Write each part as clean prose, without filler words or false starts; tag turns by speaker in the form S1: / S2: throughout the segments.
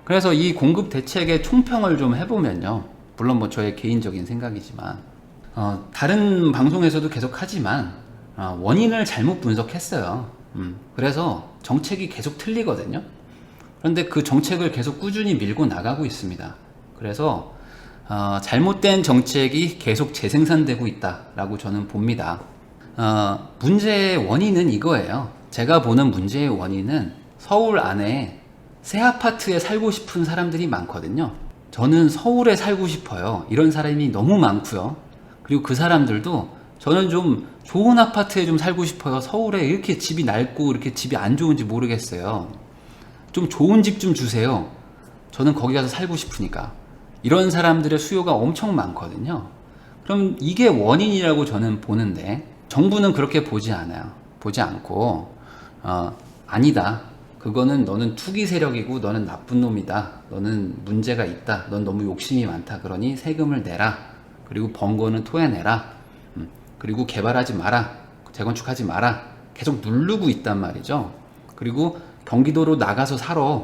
S1: 그래서 이 공급 대책의 총평을 좀 해보면요. 물론 뭐 저의 개인적인 생각이지만, 다른 방송에서도 계속 하지만, 원인을 잘못 분석했어요. 그래서 정책이 계속 틀리거든요. 그런데 그 정책을 계속 꾸준히 밀고 나가고 있습니다. 그래서 잘못된 정책이 계속 재생산되고 있다라고 저는 봅니다. 문제의 원인은 이거예요. 제가 보는 문제의 원인은 서울 안에 새 아파트에 살고 싶은 사람들이 많거든요. 저는 서울에 살고 싶어요. 이런 사람이 너무 많고요. 그리고 그 사람들도 저는 좀 좋은 아파트에 좀 살고 싶어요. 서울에 이렇게 집이 낡고 이렇게 집이 안 좋은지 모르겠어요. 좀 좋은 집 좀 주세요. 저는 거기 가서 살고 싶으니까. 이런 사람들의 수요가 엄청 많거든요. 그럼 이게 원인이라고 저는 보는데, 정부는 그렇게 보지 않아요. 보지 않고 아니다. 그거는 너는 투기 세력이고 너는 나쁜 놈이다. 너는 문제가 있다. 넌 너무 욕심이 많다. 그러니 세금을 내라. 그리고 번 거는 토해내라. 그리고 개발하지 마라. 재건축하지 마라. 계속 누르고 있단 말이죠. 그리고 경기도로 나가서 살아.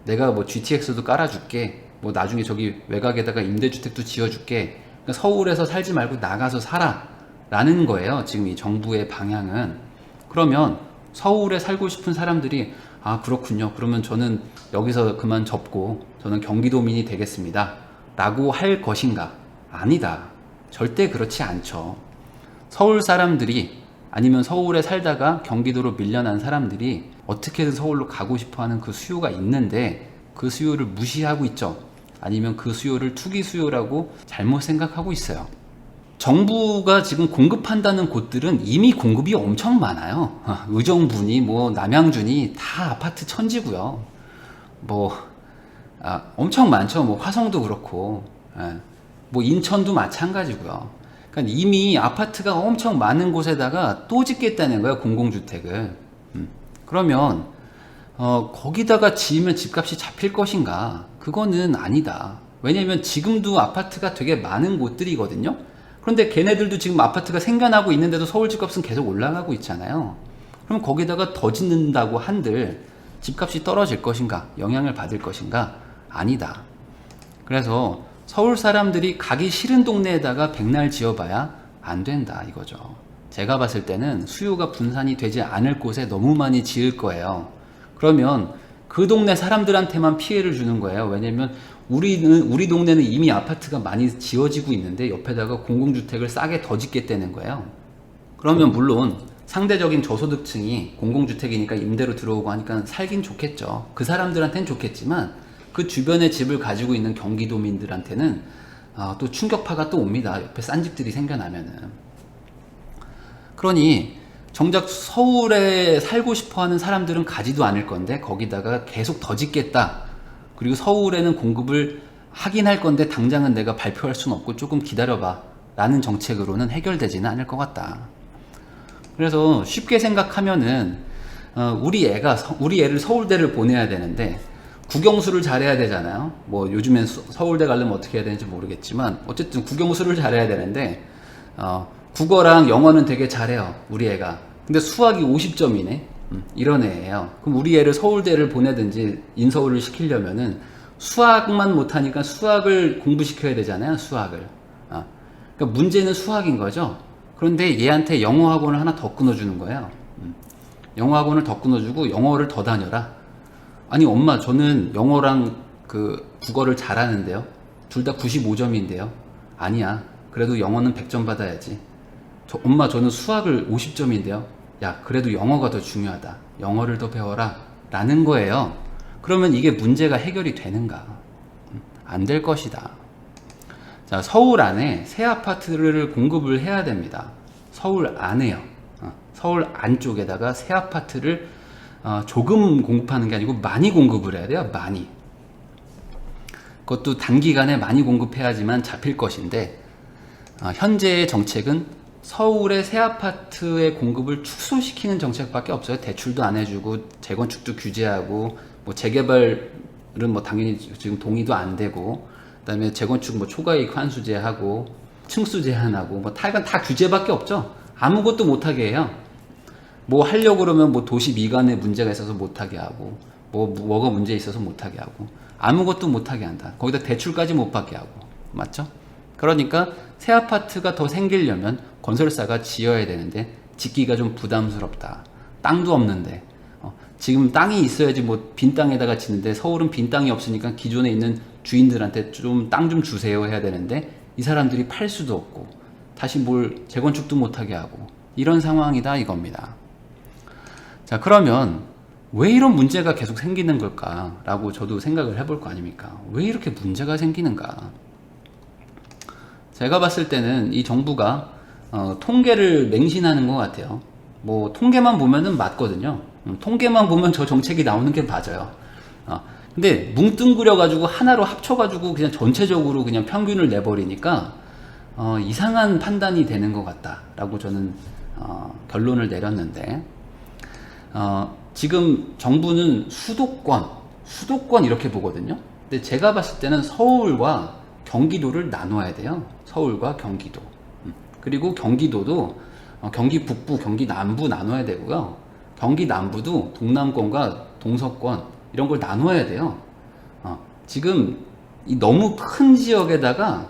S1: 내가 뭐 GTX도 깔아줄게. 뭐 나중에 저기 외곽에다가 임대주택도 지어줄게. 그러니까 서울에서 살지 말고 나가서 살아. 라는 거예요. 지금 이 정부의 방향은. 그러면 서울에 살고 싶은 사람들이 그렇군요. 그러면 저는 여기서 그만 접고 저는 경기도민이 되겠습니다. 라고 할 것인가? 아니다. 절대 그렇지 않죠. 서울 사람들이 아니면 서울에 살다가 경기도로 밀려난 사람들이 어떻게든 서울로 가고 싶어하는 그 수요가 있는데 그 수요를 무시하고 있죠. 아니면 그 수요를 투기 수요라고 잘못 생각하고 있어요. 정부가 지금 공급한다는 곳들은 이미 공급이 엄청 많아요. 의정부니 뭐 남양주니 다 아파트 천지고요. 엄청 많죠. 뭐 화성도 그렇고, 뭐 인천도 마찬가지고요. 그러니까 이미 아파트가 엄청 많은 곳에다가 또 짓겠다는 거예요. 공공주택을. 그러면 거기다가 지으면 집값이 잡힐 것인가? 그거는 아니다. 왜냐면 지금도 아파트가 되게 많은 곳들이거든요. 그런데 걔네들도 지금 아파트가 생겨나고 있는데도 서울 집값은 계속 올라가고 있잖아요. 그럼 거기다가 더 짓는다고 한들 집값이 떨어질 것인가? 영향을 받을 것인가? 아니다. 그래서 서울 사람들이 가기 싫은 동네에다가 백날 지어봐야 안 된다 이거죠. 제가 봤을 때는 수요가 분산이 되지 않을 곳에 너무 많이 지을 거예요. 그러면 그 동네 사람들한테만 피해를 주는 거예요. 왜냐면 우리 동네는 이미 아파트가 많이 지어지고 있는데 옆에다가 공공주택을 싸게 더 짓겠다는 거예요. 그러면 물론 상대적인 저소득층이 공공주택이니까 임대로 들어오고 하니까 살긴 좋겠죠. 그 사람들한테는 좋겠지만 그 주변에 집을 가지고 있는 경기도민들한테는 또 충격파가 또 옵니다. 옆에 싼 집들이 생겨나면은. 그러니 정작 서울에 살고 싶어하는 사람들은 가지도 않을 건데 거기다가 계속 더 짓겠다. 그리고 서울에는 공급을 하긴 할 건데 당장은 내가 발표할 수는 없고 조금 기다려봐 라는 정책으로는 해결되지는 않을 것 같다. 그래서 쉽게 생각하면은 우리 애를 서울대를 보내야 되는데 국영수를 잘해야 되잖아요. 뭐 요즘엔 서울대 가려면 어떻게 해야 되는지 모르겠지만 어쨌든 국영수를 잘해야 되는데 국어랑 영어는 되게 잘해요 우리 애가. 근데 수학이 50점이네 이런 애예요. 그럼 우리 애를 서울대를 보내든지 인서울을 시키려면은 수학만 못하니까 수학을 공부시켜야 되잖아요. 수학을. 그러니까 문제는 수학인 거죠. 그런데 얘한테 영어 학원을 하나 더 끊어주는 거예요. 영어 학원을 더 끊어주고 영어를 더 다녀라. 아니 엄마 저는 영어랑 그 국어를 잘하는데요. 둘 다 95점인데요. 아니야. 그래도 영어는 100점 받아야지. 엄마 저는 수학을 50점인데요. 야 그래도 영어가 더 중요하다. 영어를 더 배워라. 라는 거예요. 그러면 이게 문제가 해결이 되는가? 안 될 것이다. 자, 서울 안에 새 아파트를 공급을 해야 됩니다. 서울 안에요. 서울 안쪽에다가 새 아파트를 조금 공급하는 게 아니고 많이 공급을 해야 돼요. 많이. 그것도 단기간에 많이 공급해야지만 잡힐 것인데 현재의 정책은 서울의 새 아파트의 공급을 축소시키는 정책밖에 없어요. 대출도 안 해주고 재건축도 규제하고 뭐 재개발은 뭐 당연히 지금 동의도 안 되고 그다음에 재건축 뭐 초과이익 환수제하고 층수 제한하고 뭐 타이간 다 규제밖에 없죠. 아무것도 못하게 해요. 뭐 하려고 그러면 뭐 도시 미관에 문제가 있어서 못하게 하고 뭐가 문제 있어서 못하게 하고 아무것도 못하게 한다. 거기다 대출까지 못 받게 하고. 맞죠? 그러니까 새 아파트가 더 생기려면 건설사가 지어야 되는데 짓기가 좀 부담스럽다. 땅도 없는데 지금 땅이 있어야지 뭐 빈 땅에다가 짓는데 서울은 빈 땅이 없으니까 기존에 있는 주인들한테 좀 땅 좀 주세요 해야 되는데 이 사람들이 팔 수도 없고 다시 뭘 재건축도 못하게 하고 이런 상황이다 이겁니다. 자, 그러면 왜 이런 문제가 계속 생기는 걸까 라고 저도 생각을 해볼 거 아닙니까? 왜 이렇게 문제가 생기는가? 제가 봤을 때는 이 정부가 통계를 맹신하는 것 같아요. 뭐 통계만 보면은 맞거든요. 통계만 보면 저 정책이 나오는 게 맞아요. 근데 뭉뚱그려 가지고 하나로 합쳐 가지고 그냥 전체적으로 그냥 평균을 내버리니까 이상한 판단이 되는 것 같다라고 저는 결론을 내렸는데, 지금 정부는 수도권 이렇게 보거든요. 근데 제가 봤을 때는 서울과 경기도를 나눠야 돼요. 서울과 경기도. 그리고 경기도도 경기 북부, 경기 남부 나눠야 되고요. 경기 남부도 동남권과 동서권 이런 걸 나눠야 돼요. 지금 이 너무 큰 지역에다가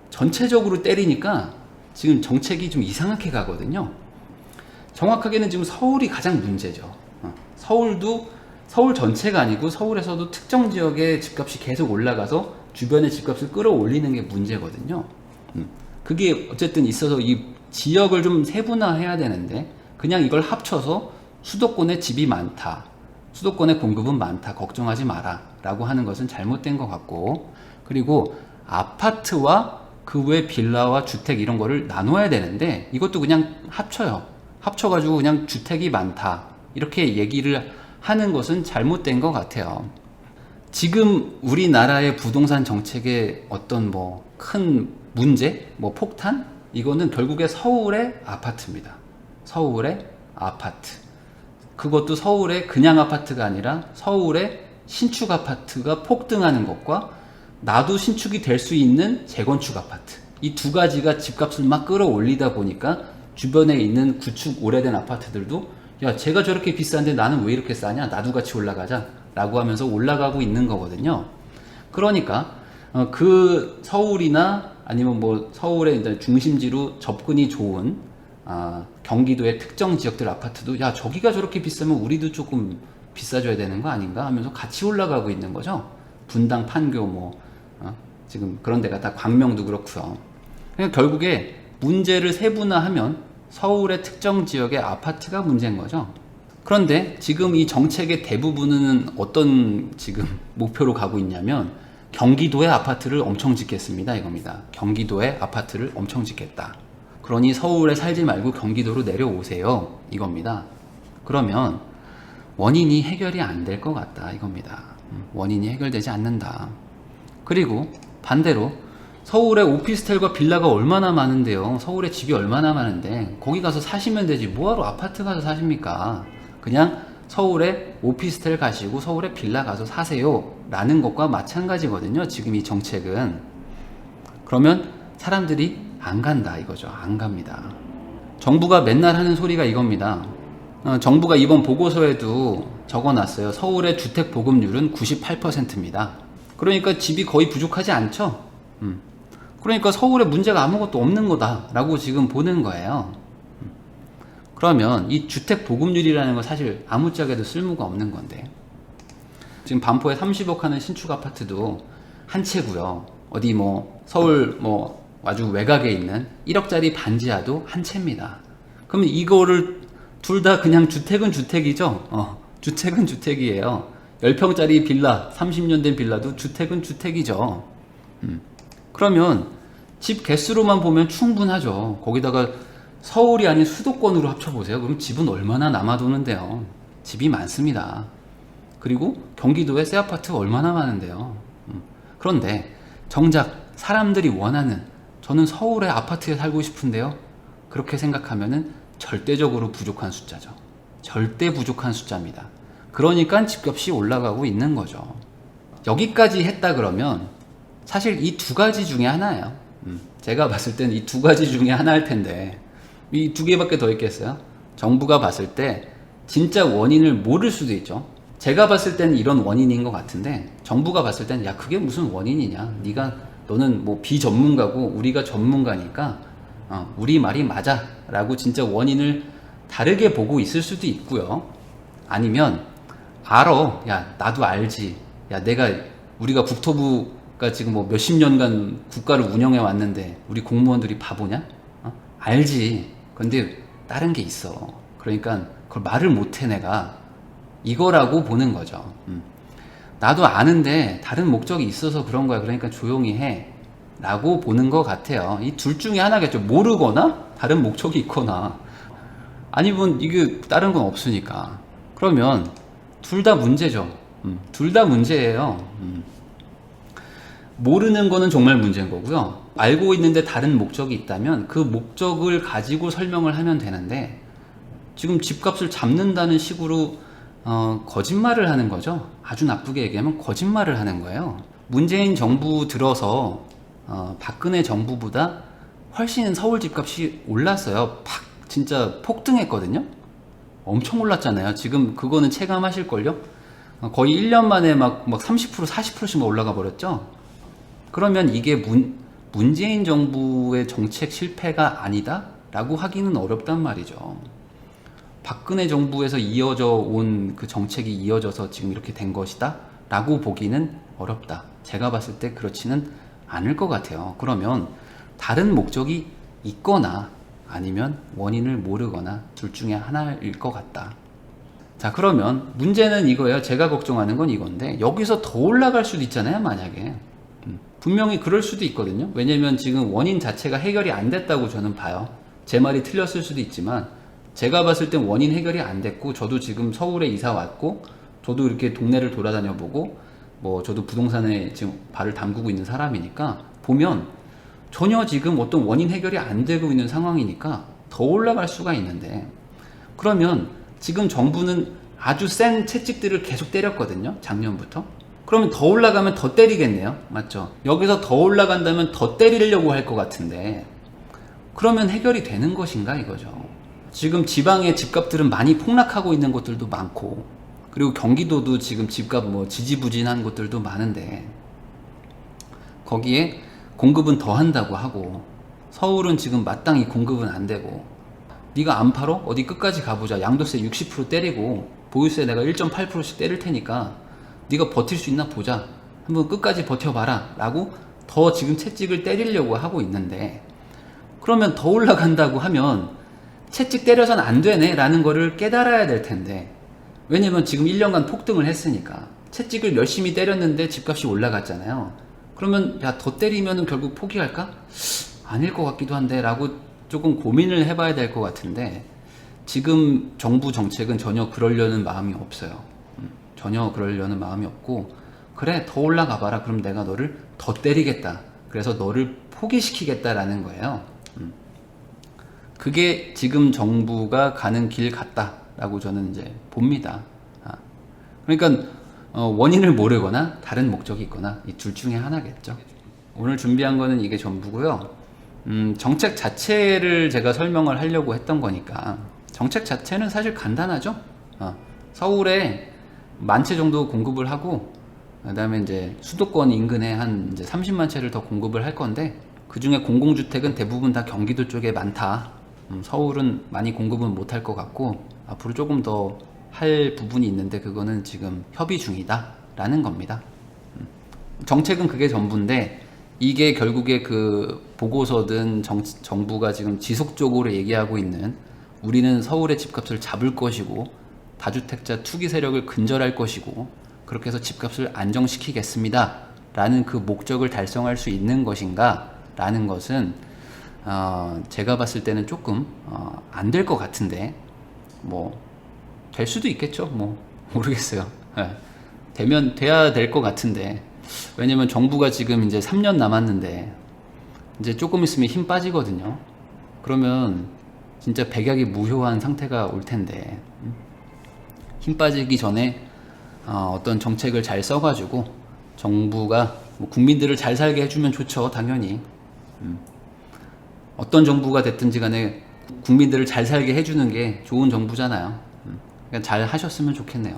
S1: 전체적으로 때리니까 지금 정책이 좀 이상하게 가거든요. 정확하게는 지금 서울이 가장 문제죠. 서울 전체가 아니고 서울에서도 특정 지역의 집값이 계속 올라가서 주변의 집값을 끌어올리는 게 문제거든요. 그게 어쨌든 있어서 이 지역을 좀 세분화해야 되는데 그냥 이걸 합쳐서 수도권에 집이 많다, 수도권의 공급은 많다, 걱정하지 마라 라고 하는 것은 잘못된 것 같고, 그리고 아파트와 그 외 빌라와 주택 이런 거를 나눠야 되는데 이것도 그냥 합쳐가지고 그냥 주택이 많다 이렇게 얘기를 하는 것은 잘못된 것 같아요. 지금 우리나라의 부동산 정책의 어떤 뭐 큰 문제, 뭐 폭탄, 이거는 결국에 서울의 아파트입니다. 서울의 아파트. 그것도 서울의 그냥 아파트가 아니라 서울의 신축 아파트가 폭등하는 것과 나도 신축이 될 수 있는 재건축 아파트, 이 두 가지가 집값을 막 끌어올리다 보니까 주변에 있는 구축 오래된 아파트들도 야, 제가 저렇게 비싼데 나는 왜 이렇게 싸냐, 나도 같이 올라가자 라고 하면서 올라가고 있는 거거든요. 그러니까 그 서울이나 아니면 뭐 서울의 이제 중심지로 접근이 좋은 경기도의 특정 지역들 아파트도 야, 저기가 저렇게 비싸면 우리도 조금 비싸져야 되는 거 아닌가 하면서 같이 올라가고 있는 거죠. 분당, 판교 뭐 지금 그런 데가 다 광명도 그렇고요. 그러니까 결국에 문제를 세분화하면 서울의 특정 지역의 아파트가 문제인 거죠. 그런데 지금 이 정책의 대부분은 어떤 지금 목표로 가고 있냐면 경기도의 아파트를 엄청 짓겠습니다 이겁니다. 경기도의 아파트를 엄청 짓겠다. 그러니 서울에 살지 말고 경기도로 내려오세요 이겁니다. 그러면 원인이 해결이 안 될 것 같다 이겁니다. 원인이 해결되지 않는다. 그리고 반대로 서울에 오피스텔과 빌라가 얼마나 많은데요. 서울에 집이 얼마나 많은데 거기 가서 사시면 되지 뭐하러 아파트 가서 사십니까? 그냥 서울에 오피스텔 가시고 서울에 빌라 가서 사세요 라는 것과 마찬가지거든요. 지금 이 정책은. 그러면 사람들이 안 간다 이거죠. 안 갑니다. 정부가 맨날 하는 소리가 이겁니다. 정부가 이번 보고서에도 적어놨어요. 서울의 주택 보급률은 98%입니다. 그러니까 집이 거의 부족하지 않죠. 그러니까 서울에 문제가 아무것도 없는 거다 라고 지금 보는 거예요. 그러면 이 주택 보급률이라는 건 사실 아무짝에도 쓸모가 없는 건데, 지금 반포에 30억 하는 신축 아파트도 한 채고요. 어디 뭐 서울 뭐 아주 외곽에 있는 1억짜리 반지하도 한 채입니다. 그러면 이거를 둘 다 그냥 주택은 주택이죠. 주택은 주택이에요. 10평짜리 빌라, 30년 된 빌라도 주택은 주택이죠. 그러면 집 개수로만 보면 충분하죠. 거기다가 서울이 아닌 수도권으로 합쳐보세요. 그럼 집은 얼마나 남아도는데요. 집이 많습니다. 그리고 경기도에 새 아파트 얼마나 많은데요. 그런데 정작 사람들이 원하는, 저는 서울의 아파트에 살고 싶은데요, 그렇게 생각하면은 절대적으로 부족한 숫자죠. 절대 부족한 숫자입니다. 그러니까 집값이 올라가고 있는 거죠. 여기까지 했다 그러면 사실 이 두 가지 중에 하나예요. 제가 봤을 때는 이 두 가지 중에 하나일 텐데 이 두 개밖에 더 있겠어요? 정부가 봤을 때 진짜 원인을 모를 수도 있죠. 제가 봤을 때는 이런 원인인 것 같은데 정부가 봤을 때는 야 그게 무슨 원인이냐, 너는 뭐 비전문가고 우리가 전문가니까 우리 말이 맞아 라고 진짜 원인을 다르게 보고 있을 수도 있고요. 아니면 야 나도 알지, 우리가 국토부가 지금 뭐 몇십 년간 국가를 운영해 왔는데 우리 공무원들이 바보냐? 알지. 근데 다른 게 있어. 그러니까 그걸 말을 못해 내가, 이거라고 보는 거죠. 나도 아는데 다른 목적이 있어서 그런 거야. 그러니까 조용히 해 라고 보는 것 같아요. 이 둘 중에 하나겠죠. 모르거나 다른 목적이 있거나, 아니면 이게 다른 건 없으니까. 그러면 둘 다 문제죠. 둘 다 문제예요. 모르는 거는 정말 문제인 거고요. 알고 있는데 다른 목적이 있다면 그 목적을 가지고 설명을 하면 되는데, 지금 집값을 잡는다는 식으로 거짓말을 하는 거죠. 아주 나쁘게 얘기하면 거짓말을 하는 거예요. 문재인 정부 들어서 박근혜 정부보다 훨씬 서울 집값이 올랐어요. 진짜 폭등했거든요. 엄청 올랐잖아요. 지금 그거는 체감하실걸요? 거의 1년 만에 막 30%, 40%씩 올라가 버렸죠. 그러면 이게 문재인 정부의 정책 실패가 아니다? 라고 하기는 어렵단 말이죠. 박근혜 정부에서 이어져 온 그 정책이 이어져서 지금 이렇게 된 것이다? 라고 보기는 어렵다. 제가 봤을 때 그렇지는 않을 것 같아요. 그러면 다른 목적이 있거나 아니면 원인을 모르거나 둘 중에 하나일 것 같다. 자, 그러면 문제는 이거예요. 제가 걱정하는 건 이건데, 여기서 더 올라갈 수도 있잖아요, 만약에. 분명히 그럴 수도 있거든요. 왜냐면 지금 원인 자체가 해결이 안 됐다고 저는 봐요. 제 말이 틀렸을 수도 있지만 제가 봤을 땐 원인 해결이 안 됐고, 저도 지금 서울에 이사 왔고, 저도 이렇게 동네를 돌아다녀 보고, 뭐 저도 부동산에 지금 발을 담그고 있는 사람이니까 보면 전혀 지금 어떤 원인 해결이 안 되고 있는 상황이니까 더 올라갈 수가 있는데, 그러면 지금 정부는 아주 센 채찍들을 계속 때렸거든요, 작년부터. 그러면 더 올라가면 더 때리겠네요, 맞죠? 여기서 더 올라간다면 더 때리려고 할 것 같은데, 그러면 해결이 되는 것인가 이거죠. 지금 지방의 집값들은 많이 폭락하고 있는 곳들도 많고, 그리고 경기도도 지금 집값 뭐 지지부진한 곳들도 많은데, 거기에 공급은 더 한다고 하고, 서울은 지금 마땅히 공급은 안 되고, 네가 안 팔어? 어디 끝까지 가보자. 양도세 60% 때리고 보유세 내가 1.8%씩 때릴 테니까 네가 버틸 수 있나 보자. 한번 끝까지 버텨봐라 라고 더 지금 채찍을 때리려고 하고 있는데, 그러면 더 올라간다고 하면 채찍 때려서는 안 되네 라는 거를 깨달아야 될 텐데, 왜냐면 지금 1년간 폭등을 했으니까 채찍을 열심히 때렸는데 집값이 올라갔잖아요. 그러면 야 더 때리면 결국 포기할까? 아닐 것 같기도 한데 라고 조금 고민을 해봐야 될 것 같은데, 지금 정부 정책은 전혀 그러려는 마음이 없어요. 전혀 그러려는 마음이 없고, 그래 더 올라가 봐라. 그럼 내가 너를 더 때리겠다. 그래서 너를 포기시키겠다라는 거예요. 그게 지금 정부가 가는 길 같다라고 저는 이제 봅니다. 그러니까 원인을 모르거나 다른 목적이 있거나 이 둘 중에 하나겠죠. 오늘 준비한 거는 이게 전부고요. 정책 자체를 제가 설명을 하려고 했던 거니까, 정책 자체는 사실 간단하죠. 서울에 10,000채 정도 공급을 하고, 그 다음에 이제 수도권 인근에 한 이제 30만 채를 더 공급을 할 건데, 그 중에 공공주택은 대부분 다 경기도 쪽에 많다. 서울은 많이 공급은 못할 것 같고, 앞으로 조금 더 할 부분이 있는데 그거는 지금 협의 중이다 라는 겁니다. 정책은 그게 전부인데, 이게 결국에 그 보고서든 정부가 지금 지속적으로 얘기하고 있는, 우리는 서울의 집값을 잡을 것이고 다주택자 투기 세력을 근절할 것이고 그렇게 해서 집값을 안정시키겠습니다 라는 그 목적을 달성할 수 있는 것인가 라는 것은 제가 봤을 때는 조금 안 될 것 같은데, 뭐 될 수도 있겠죠. 뭐 모르겠어요. 돼야 될 것 같은데, 왜냐면 정부가 지금 이제 3년 남았는데 이제 조금 있으면 힘 빠지거든요. 그러면 진짜 백약이 무효한 상태가 올 텐데, 힘 빠지기 전에 어떤 정책을 잘 써가지고 정부가 뭐 국민들을 잘 살게 해주면 좋죠, 당연히. 어떤 정부가 됐든지 간에 국민들을 잘 살게 해주는 게 좋은 정부잖아요. 그러니까 잘 하셨으면 좋겠네요.